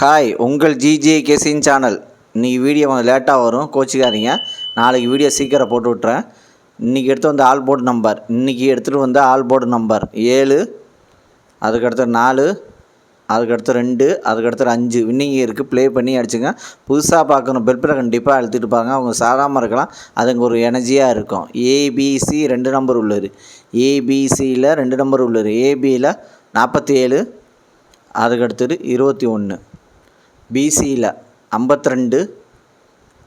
Hi, உங்கள் GJ கேசின் channel. இன்றைக்கி video கொஞ்சம் லேட்டாக வரும், கோச்சிக்காதீங்க. நாளைக்கு வீடியோ சீக்கிரம் போட்டு விட்றேன். இன்றைக்கி எடுத்து வந்த ஆல் போர்டு நம்பர், இன்றைக்கி எடுத்துகிட்டு வந்த ஆல் போர்டு நம்பர் 7, அதுக்கடுத்து 4, அதுக்கடுத்து 2, அதுக்கடுத்து 5 வின்னிங் இருக்குது. ப்ளே பண்ணி அடிச்சுங்க. புதுசாக பார்க்கணும் பெல்பரை கண்டிப்பாக அழுத்திட்டு பாருங்க. அவங்க சாதாரணமாக இருக்கலாம், அதுங்க ஒரு எனர்ஜியாக இருக்கும். ஏபிசி 2 நம்பர் உள்ளது. ஏபிசியில் 2 நம்பர் உள்ளது. ஏபியில் 47, அதுக்கடுத்தது 21, பிசியில் 52,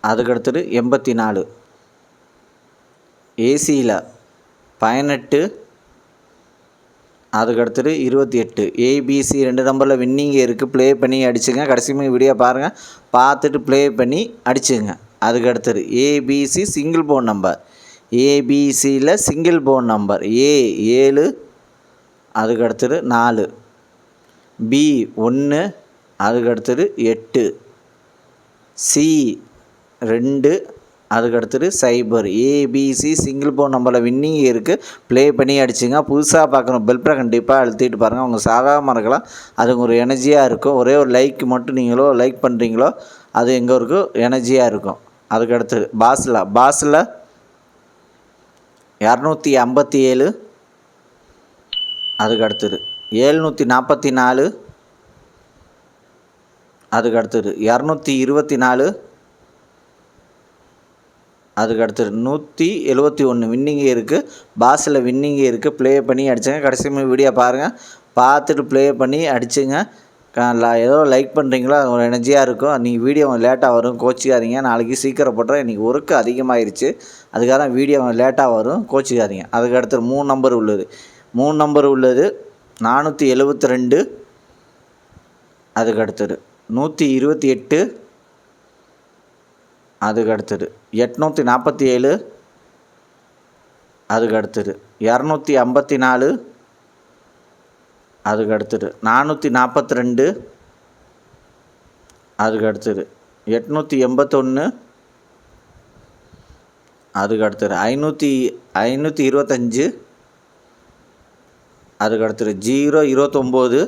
அதுக்கடுத்தது 84, ஏசியில் 18, அதுக்கடுத்தது 28. ஏபிசி 2 நம்பரில் வின்னிங் இருக்குது. ப்ளே பண்ணி அடிச்சுங்க. கடைசி வீடியோ பாருங்கள், பார்த்துட்டு ப்ளே பண்ணி அடிச்சுங்க. அதுக்கடுத்தது ஏபிசி சிங்கிள் போன் நம்பர். ஏபிசியில் சிங்கிள் போன் நம்பர் ஏ 7, அதுக்கடுத்தது 4, பி 1, அதுக்கடுத்தது 8, சி 2, அதுக்கடுத்தது 0. ஏபிசி சிங்கிள் போன் நம்பரில் வின்னிங் இருக்குது. ப்ளே பண்ணி அடிச்சுங்க. புதுசாக பார்க்கணும் பெல்பரை கண்டிப்பாக அழுத்திட்டு பாருங்கள். அவங்க சாதாரணமாக இருக்கலாம், அதுங்க ஒரு எனர்ஜியாக இருக்கும். ஒரே ஒரு லைக் மட்டும் நீங்களோ லைக் பண்ணுறீங்களோ அது எங்கே இருக்கும், எனர்ஜியாக இருக்கும். அதுக்கடுத்தது பாஸில் 257, அதுக்கடுத்தது 744, அதுக்கடுத்தது 224, அதுக்கடுத்தது 171 வின்னிங் இருக்குது. பாஸில் வின்னிங் இருக்குது. ப்ளே பண்ணி அடிச்சுங்க. கடைசி வீடியோ பாருங்கள், பார்த்துட்டு ப்ளே பண்ணி அடிச்சுங்க. ஏதோ லைக் பண்ணுறீங்களோ அது ஒரு எனர்ஜியாக இருக்கும். நீங்கள் வீடியோ லேட்டாக வரும், கோச்சிக்காதீங்க. நாளைக்கு சீக்கிரம் போட்டுறேன். இன்றைக்கி ஒர்க்கு அதிகமாகிடுச்சு, அதுக்காக தான் வீடியோ லேட்டாக வரும், கோச்சிக்காதீங்க. அதுக்கடுத்து 3 நம்பர் உள்ளது. 3 நம்பர் உள்ளது 472, அதுக்கடுத்தது 128, அதுக்கடுத்தது 847, அதுக்கடுத்தது 254, அதுக்கடுத்தது 442, அதுக்கடுத்தது 881, அதுக்கடுத்தது 525, அதுக்கடுத்தது 029,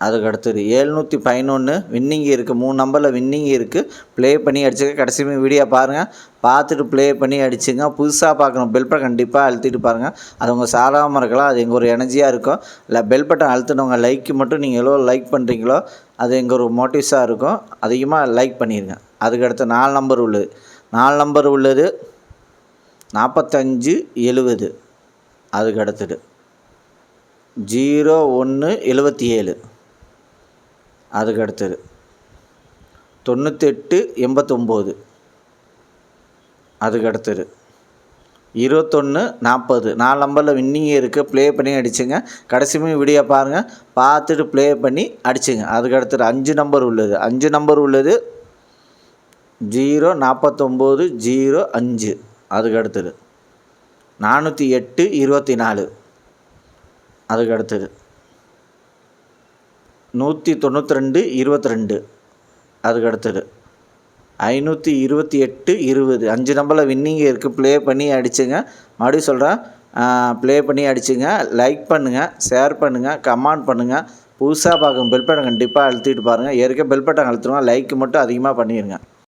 அதுக்கடுத்தது 711 வின்னிங் இருக்குது. 3 நம்பரில் வின்னிங் இருக்குது. ப்ளே பண்ணி அடிச்சுங்க. கடைசி வீடியோ பாருங்கள், பார்த்துட்டு ப்ளே பண்ணி அடிச்சுங்க. புதுசாக பார்க்கணும் பெல்பரை கண்டிப்பாக அழுத்திட்டு பாருங்கள். அது உங்கள் சாதாரணமாக இருக்கலாம், அது எங்கள் ஒரு எனர்ஜியாக இருக்கும். இல்லை பெல் பட்டன் அழுத்தினவங்க லைக்கு மட்டும் நீங்கள் எவ்வளோ லைக் பண்ணுறீங்களோ அது எங்கள் ஒரு மோட்டிவ்ஸாக இருக்கும். அதிகமாக லைக் பண்ணிடுங்க. அதுக்கடுத்து 4 நம்பர் உள்ளது. 4 நம்பர் உள்ளது 45, 70, அதுக்கடுத்தது 0177, அதுக்கடுத்தது 98, 89, அதுக்கடுத்தது 21, 40. 4 நம்பரில் வின்னிங் இருக்குது. ப்ளே பண்ணி அடிச்சுங்க. கடைசி வீடியோ பாருங்கள், பார்த்துட்டு ப்ளே பண்ணி அடிச்சுங்க. அதுக்கடுத்தது 5 நம்பர் உள்ளது. 5 நம்பர் உள்ளது 049, 05, அதுக்கடுத்தது 408, 24, அதுக்கடுத்தது 192, 22, அதுக்கடுத்தது 528, 20. 5 நம்பரில் வின்னிங் இருக்குது. ப்ளே பண்ணி அடிச்சுங்க. மறுபடியும் சொல்கிறேன், ப்ளே பண்ணி அடிச்சுங்க. லைக் பண்ணுங்கள், ஷேர் பண்ணுங்கள், கமெண்ட் பண்ணுங்கள். புதுசாக பார்க்கும் பெல் பட்டன் கண்டிப்பாக அழுத்திட்டு பாருங்கள். ஏற்கனவே பெல் பட்டன் அழுத்துருவோம், லைக் மட்டும் அதிகமாக பண்ணிடுங்க.